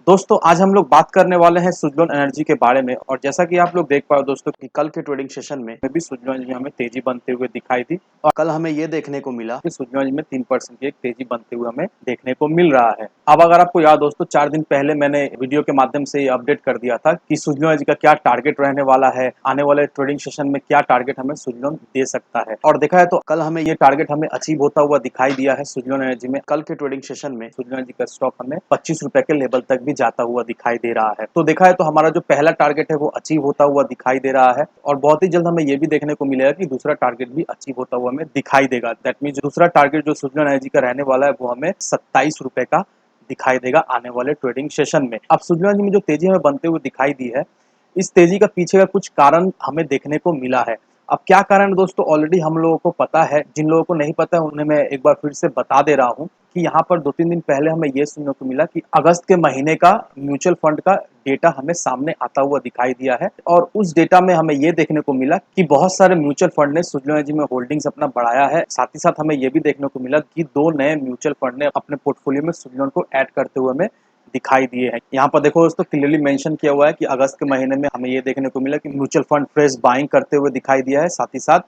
दोस्तों आज हम लोग बात करने वाले हैं सुज़लोन एनर्जी के बारे में। और जैसा कि आप लोग देख पाए दोस्तों कि कल के ट्रेडिंग सेशन में भी सुज़लोन एनर्जी हमें तेजी बनते हुए दिखाई दी। और कल हमें ये देखने को मिला कि सुज़लोन एनर्जी में 3% की एक तेजी बनते हुए हमें देखने को मिल रहा है। अब अगर आपको याद दोस्तों 4 दिन पहले मैंने वीडियो के माध्यम से अपडेट कर दिया था कि सुज़लोन एनर्जी का क्या टारगेट रहने वाला है, आने वाले ट्रेडिंग सेशन में क्या टारगेट हमें सुज़लोन दे सकता है। और देखा है तो कल हमें ये टारगेट हमें अचीव होता हुआ दिखाई दिया है। सुज़लोन एनर्जी में कल के ट्रेडिंग सेशन में सुज़लोन एनर्जी का स्टॉक हमें 25 रुपए के लेवल तक भी जाता हुआ दिखाई दे रहा है। तो देखा है तो हमारा जो पहला टारगेट है वो अचीव होता हुआ दिखाई दे रहा है। और बहुत ही जल्द हमें ये भी देखने को मिलेगा कि दूसरा टारगेट भी अचीव होता हुआ हमें दिखाई देगा। दैट मीन्स दूसरा टारगेट जो सुज़लोन एनर्जी का रहने वाला है वो हमें 27 रुपए का दिखाई देगा आने वाले ट्रेडिंग सेशन में। अब सुज़लोन एनर्जी में जो तेजी हमें बनते हुए दिखाई दी है, इस तेजी का पीछे का कुछ कारण हमें देखने को मिला है। अब क्या कारण है दोस्तों, ऑलरेडी हम लोगों को पता है। जिन लोगों को नहीं पता है उन्हें मैं एक बार फिर से बता दे रहा हूँ कि यहाँ पर 2-3 दिन पहले हमें ये सुनने को मिला कि अगस्त के महीने का म्यूचुअल फंड का डेटा हमें सामने आता हुआ दिखाई दिया है। और उस डेटा में हमें ये देखने को मिला कि बहुत सारे म्यूचुअल फंड ने सुज़लोन एनर्जी में होल्डिंग्स अपना बढ़ाया है। साथ ही साथ हमें ये भी देखने को मिला कि 2 नए म्यूचुअल फंड ने अपने पोर्टफोलियो में सुज़लोन को ऐड करते हुए हमें दिखाई दिए हैं। यहाँ पर देखो दोस्तों क्लियरली मेंशन किया हुआ है कि अगस्त के महीने में हमें ये देखने को मिला कि म्यूचुअल फंड फ्रेश बाइंग करते हुए दिखाई दिया है। साथ ही साथ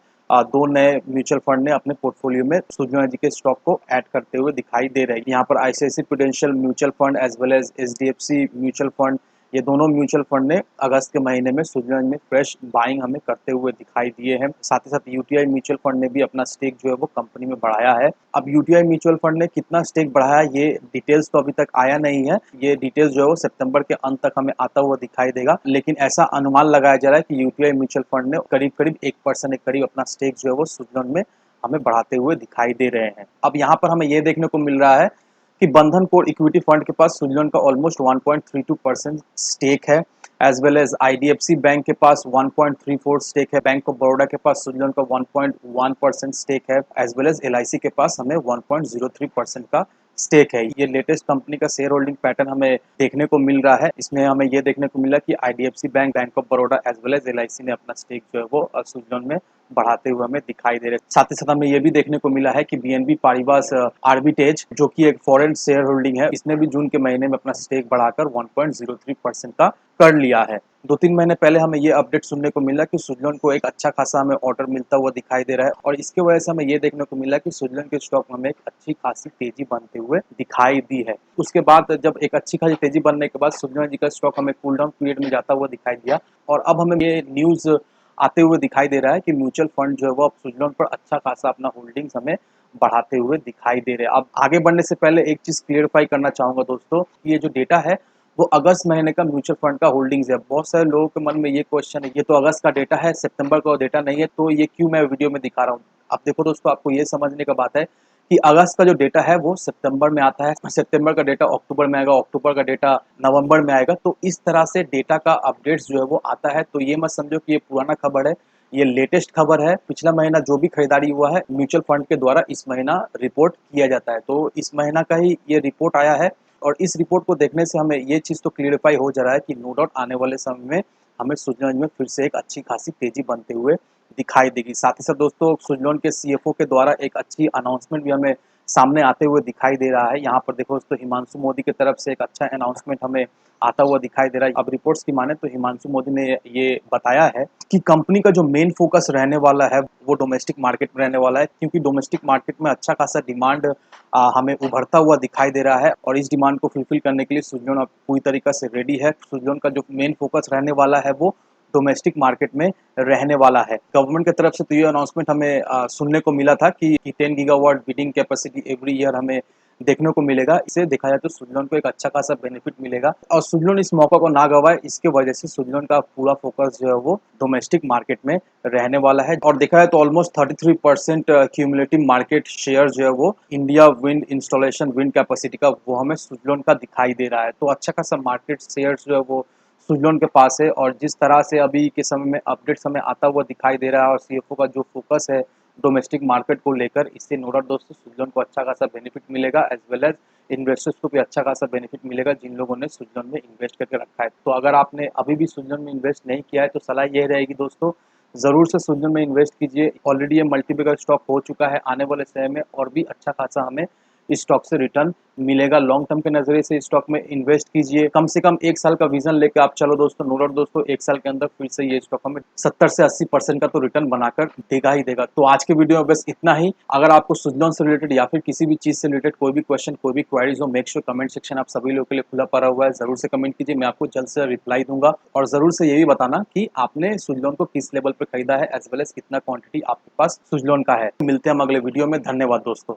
2 नए म्यूचुअल फंड ने अपने पोर्टफोलियो में सुज़लोन एनर्जी के स्टॉक को ऐड करते हुए दिखाई दे रहे हैं। यहाँ पर ICICI prudential mutual fund as well as HDFC mutual fund, ये दोनों म्यूचुअल फंड ने अगस्त के महीने में सुज़लोन एनर्जी में फ्रेश बाइंग हमें करते हुए दिखाई दिए हैं। साथ ही साथ यूटीआई म्यूचुअल फंड ने भी अपना स्टेक जो है वो कंपनी में बढ़ाया है। अब यूटीआई म्यूचुअल फंड ने कितना स्टेक बढ़ाया ये डिटेल्स तो अभी तक आया नहीं है। ये डिटेल्स जो है वो सितंबर के अंत तक हमें आता हुआ दिखाई देगा। लेकिन ऐसा अनुमान लगाया जा रहा है कि यूटीआई म्यूचुअल फंड ने करीब करीब 1% के करीब अपना स्टेक जो है वो सुज़लोन में हमें बढ़ाते हुए दिखाई दे रहे हैं। अब यहाँ पर हमें ये देखने को मिल रहा है कि बंधन कोर इक्विटी फंड के पास सुज़लोन का ऑलमोस्ट 1.32% स्टेक है। As well as IDFC bank के पास 1.34 स्टेक है। बैंक ऑफ बड़ौदा के पास सुज़लोन का 1.1% स्टेक है। एज वेल एज एलआईसी के पास हमें 1.03% का स्टेक है। ये लेटेस्ट कंपनी का शेयर होल्डिंग पैटर्न हमें देखने को मिल रहा है। इसमें हमें ये देखने को मिला कि IDFC bank, bank of Baroda as well as LIC ने अपना स्टेक जो है वो सुज़लोन में बढ़ाते हुए हमें दिखाई दे रहे हैं। साथ ही साथ हमें ये भी देखने को मिला है कि बीएनबी पारिबास आर्बिटेज जो कि एक फॉरेन शेयर होल्डिंग है, इसने भी जून के महीने में अपना स्टेक बढ़ाकर 1.03% का कर लिया है। 2-3 महीने पहले हमें ये अपडेट सुनने को मिला कि सुज़लोन को एक अच्छा खासा हमें ऑर्डर मिलता हुआ दिखाई दे रहा है। और इसके वजह से हमें ये देखने को मिला कि सुज़लोन के स्टॉक में हमें एक अच्छी खासी तेजी बनते हुए दिखाई दी है। उसके बाद जब एक अच्छी खासी तेजी बनने के बाद सुज़लोन जी का स्टॉक हमें कूल डाउन पीरियड में जाता हुआ दिखाई दिया। और अब हमें ये न्यूज़ आते हुए दिखाई दे रहा है कि म्यूचुअल फंड जो है वो अब सुज़लोन पर अच्छा खासा अपना होल्डिंग्स हमें बढ़ाते हुए दिखाई दे रहे हैं। अब आगे बढ़ने से पहले एक चीज़ क्लियरफाई करना चाहूँगा दोस्तों कि ये जो डेटा है वो अगस्त महीने का म्यूचुअल फंड का होल्डिंग्स है। बहुत सारे लोगों के मन में ये क्वेश्चन है, ये तो अगस्त का डेटा है, सितंबर का डेटा नहीं है, तो ये क्यों मैं वीडियो में दिखा रहा हूँ। अब देखो दोस्तों आपको ये समझने का बात है कि अगस्त का जो डेटा है वो सितंबर में आता है, सितंबर का डेटा अक्टूबर में आएगा, अक्टूबर का डेटा नवंबर में आएगा। तो इस तरह से डेटा का अपडेट्स जो है वो आता है। तो ये मत समझो कि ये पुराना खबर है, ये लेटेस्ट खबर है। पिछला महीना जो भी खरीदारी हुआ है म्यूचुअल फंड के द्वारा इस महीना रिपोर्ट किया जाता है। तो इस महीना का ही ये रिपोर्ट आया है। और इस रिपोर्ट को देखने से हमें ये चीज़ तो क्लियरफाई हो जा रहा है कि नो डाउट आने वाले समय में हमें सुज़लोन में फिर से एक अच्छी खासी तेजी बनते हुए दिखाई देगी। साथ ही साथ दोस्तों सुज़लोन के सीएफओ के द्वारा एक अच्छी अनाउंसमेंट भी हमें सामने आते हुए दिखाई दे रहा है। यहाँ पर देखो दोस्तों हिमांशु मोदी की तरफ से एक अच्छा अनाउंसमेंट हमें आता हुआ दिखाई दे रहा है। अब रिपोर्ट्स की माने तो हिमांशु मोदी ने ये बताया है कि कंपनी का जो मेन फोकस रहने वाला है वो डोमेस्टिक मार्केट में रहने वाला है, क्योंकि डोमेस्टिक मार्केट में अच्छा खासा डिमांड हमें उभरता हुआ दिखाई दे रहा है। और इस डिमांड को फुलफिल करने के लिए सुज़लोन अब पूरी तरीके से रेडी है। सुज़लोन का जो मेन फोकस रहने वाला है वो डोमेस्टिक मार्केट में रहने वाला है। गवर्नमेंट की तरफ से तो ये अनाउंसमेंट हमें सुनने को मिला था कि 10 gigawatt bidding capacity every year हमें देखने को मिलेगा। इसे देखा जाए तो सुज़लोन को एक अच्छा खासा बेनिफिट मिलेगा और सुज़लोन इस मौका को ना गवाए, इसके वजह से सुज़लोन का पूरा फोकस जो है वो डोमेस्टिक मार्केट में रहने वाला है। और देखा जाए तो ऑलमोस्ट 33% क्यूमुलेटिव मार्केट शेयर जो है वो India wind installation wind capacity का वो हमें सुज़लोन का दिखाई दे रहा है। तो अच्छा खासा मार्केट शेयर जो है वो सुज़लोन के पास है। और जिस तरह से अभी के समय में अपडेट्स हमें आता हुआ दिखाई दे रहा है और सीएफओ का जो फोकस है डोमेस्टिक मार्केट को लेकर, इससे नो डाउट दोस्तों सुज़लोन को अच्छा खासा बेनिफिट मिलेगा एज वेल एज इन्वेस्टर्स को भी अच्छा खासा बेनिफिट मिलेगा जिन लोगों ने सुज़लोन में इन्वेस्ट करके रखा है। तो अगर आपने अभी भी सुज़लोन में इन्वेस्ट नहीं किया है तो सलाह ये रहेगी दोस्तों, ज़रूर से सुज़लोन में इन्वेस्ट कीजिए। ऑलरेडी ये मल्टीबैगर स्टॉक हो चुका है, आने वाले समय में और भी अच्छा खासा हमें इस स्टॉक से रिटर्न मिलेगा। लॉन्ग टर्म के नजरिए से स्टॉक में इन्वेस्ट कीजिए। कम से कम 1 साल का विजन लेके आप चलो दोस्तों। नो डाउट दोस्तों 1 साल के अंदर फिर से ये स्टॉक हमें 70 से 80% का तो रिटर्न बनाकर देगा ही देगा। तो आज के वीडियो में बस इतना ही। अगर आपको सुजलॉन से रिलेटेड या फिर किसी भी चीज से रिलेटेड कोई भी क्वेश्चन, कोई भी क्वेरीज हो, मेक श्योर कमेंट सेक्शन आप सभी लोगों के लिए खुला पड़ा हुआ है। जरूर से कमेंट कीजिए, मैं आपको जल्द से रिप्लाई दूंगा। और जरूर से ये भी बताना कि आपने सुजलॉन को किस लेवल पर खरीदा है, एज वेल एज कितना क्वांटिटी आपके पास सुजलॉन का है। मिलते हैं हम अगले वीडियो में। धन्यवाद दोस्तों।